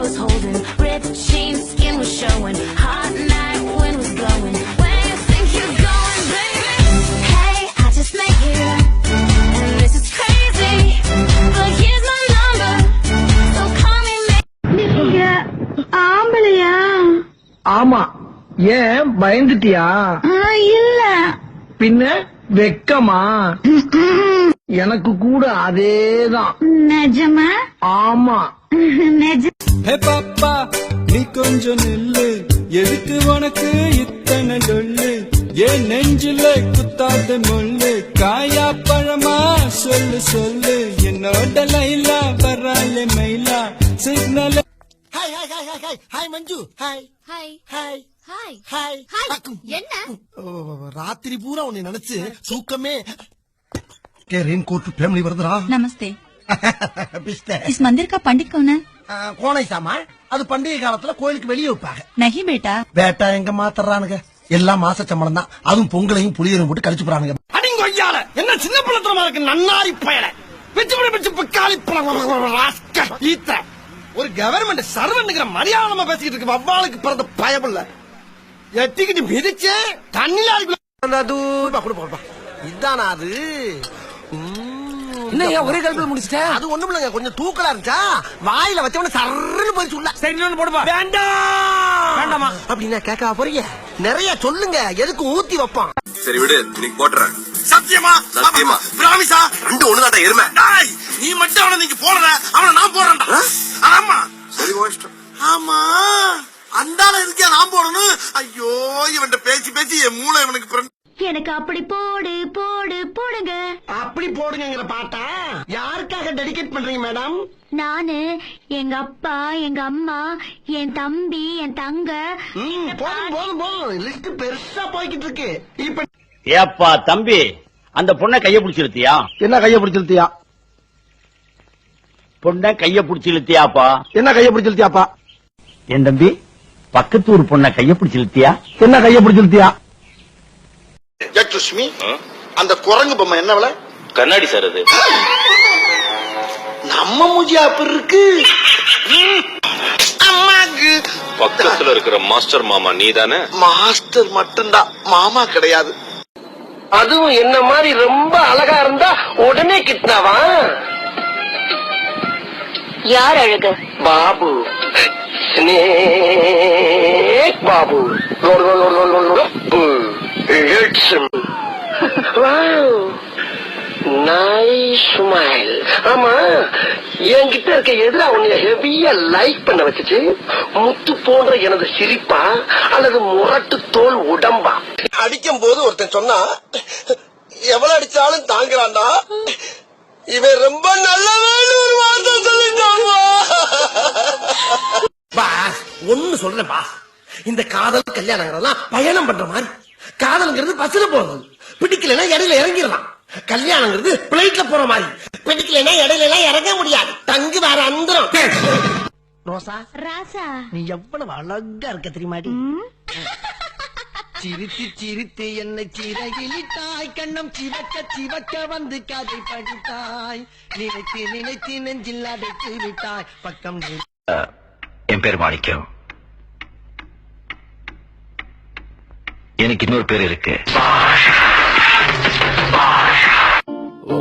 was holding, ripped jeans, skin was showing, hot night, wind was blowing. Where you think you're going, baby? Hey, I just met you, and this is crazy, but here's my number, so call me நீங்க ஆம்பளையா? ஆமா. ஏன் பயந்துட்டியா? இல்ல. பின்ன வெக்கமா? எனக்கு கூட அதேதான். நிஜமா? ஆமா. நிஜம். ஹே பாப்பா நீ கொஞ்சம் நில்லு, எதுக்கு உனக்கு இத்தனை டொல்லு, ஏன் நெஞ்சில குத்தாத முள்ளு, காயா பழமா சொல்லு சொல்லு, என்னோட லைலா வராலே மயிலா signal. Hi hi hi hi hi hi Manju hi hi hi hi hi hi. என்ன ராத்திரி பூரா உன்னை நினைச்சு தூக்கமே. ரெயின் கோட் ஃபேமிலி வருதுடா. नमस्ते। பிஸ்தே इस मंदिर का पंडित कौन है? கோனை சாமா அது பண்டிகை காலத்துல கோயிலுக்கு வெளியே வைப்பாங்க. नहीं बेटा। பேட்டா எங்க மாத்தறானுங்க, எல்லாம் மாச சம்பளம் தான், அதுவும் பொங்கலையும் புளியரும் போட்டு கழிச்சு போறானுங்க. அடிங்க ஐயால என்ன சின்ன பிள்ளைத்தனமா இருக்கு, நன்னாரி பயல பிச்சு பிக்காளி ராஸ்கல் ஈத்த ஒரு கவர்மெண்ட் சர்வன்ட்ங்கற மரியாதைமா பேசிட்டு இருக்கு. வவ்வாலுக்கு பிறந்த பயமில்ல, எட்டிக்கிட்டு மிதிச்சே தண்ணில அடிக்கலாம். இதானா அது? என்ன ஒரே கல்புல முடிச்சிட்ட? அது ஒண்ணும் இல்லங்க, கொஞ்சம் தூக்கலா இருந்துச்சா, வாயில வச்சவன சர்ன்னு போயிச்சு உள்ள. சரி இன்னொன்னு போடுப்பா. வேண்டாமா அப்படின்னா கேட்க போறீங்க? நிறைய சொல்லுங்க, எதுக்கு ஊத்தி வைப்பான். சரி விடு, இன்னைக்கு போட்டுறேன். சத்தியமா? சத்தியமா. பிராமிசா? ரெண்டு ஒண்ணுதான்டா எருமை. நீ மட்டும் அவனை நீங்க போடுற, அவனை நான் போடுறேன்டா. ஆமா சரி போயிட்டு. ஆமா அந்தால இருக்கே நான் போடணும். ஐயோ இவன்ட்ட பேசி பேசி என் மூளை இவனுக்கு. எனக்கு அப்படி போடு போடு போடுங்க. அப்படி போடுங்கிற பாட்டா யாருக்காக டெடிகேட் பண்றீங்க மேடம்? நானு, எங்க அப்பா, எங்க அம்மா, என் தம்பி, என் தங்க. போதும் போதும் போதும், லிஸ்ட் பெருசா போய்கிட்டு இருக்கு. இப்ப ஏப்பா தம்பி, அந்த பொண்ணை கைய பிடிச்சி இழுத்தியா? என்ன கைய பிடிச்சிருத்தியா? பொண்ணை கைய பிடிச்சி இழுத்தியாப்பா? என்ன கைய பிடிச்சிருத்தியாப்பா? என் தம்பி, பக்கத்தூர் பொண்ணை கைய பிடிச்சி இழுத்தியா? என்ன கைய பிடிச்சிருத்தியா? ஜக்லட்சுமி, அந்த குரங்கு பொம்மை என்ன விலை? கண்ணாடி சார் அது. நம்ம மூஞ்சியா அப்படி இருக்கு. அம்மாக்கு பக்கத்துல இருக்கிற மாஸ்டர் மாமா நீ தானே? மாஸ்டர் மட்டும்தான், மாமா கிடையாது. அதுவும் என்ன மாதிரி ரொம்ப அழகா இருந்தா உடனே கிட்னாவா? யார் அழகு? Babu, snake Babu. Nice smile. ஆமா, என்கிட்ட இருக்க எதிரா உன்னை ஹெவியா லைக் பண்ண வச்சுச்சு. முத்து போன்ற எனது சிரிப்பா அல்லது முரட்டு தோல் உடம்பா? அடிக்கும் போது ஒருத்தன் சொன்னா, எவ்வளவு அடிச்சாலும் தாங்குறான்டா, இவன் ரொம்ப நல்லவன் ஒரு வார்த்தை சொல்லிட்டான்வா. ஒன்னு சொல்றேன்பா, இந்த காதல் கல்யாணம் பயணம் பண்ற மாதிரி. காதல்ங்கிறது பஸ்ல போறது, பிடிக்கலன்னா இடையில இறங்கிடலாம். கல்யாணங்கிறது பிளைட்ல போற மாதிரி, பிடிக்கலன்னா இடையில எல்லாம் இறங்க முடியாது, தங்கு வேற அந்தரம். ரோசா, ராசா, நீ எவ்வளவு அழகா இருக்க தெரியுமாடி? சிரித்து சிரித்து என்னை சிறகிலிட்டாய், கண்ணம் சிவக்க சிவக்க வந்து கதை படித்தாய், நினைத்து நினைத்து நெஞ்சில் அடைத்து விட்டாய் பக்கம். என் பேர் மாணிக்கம். எனக்கு இன்னொரு பேர் இருக்கு. ஓ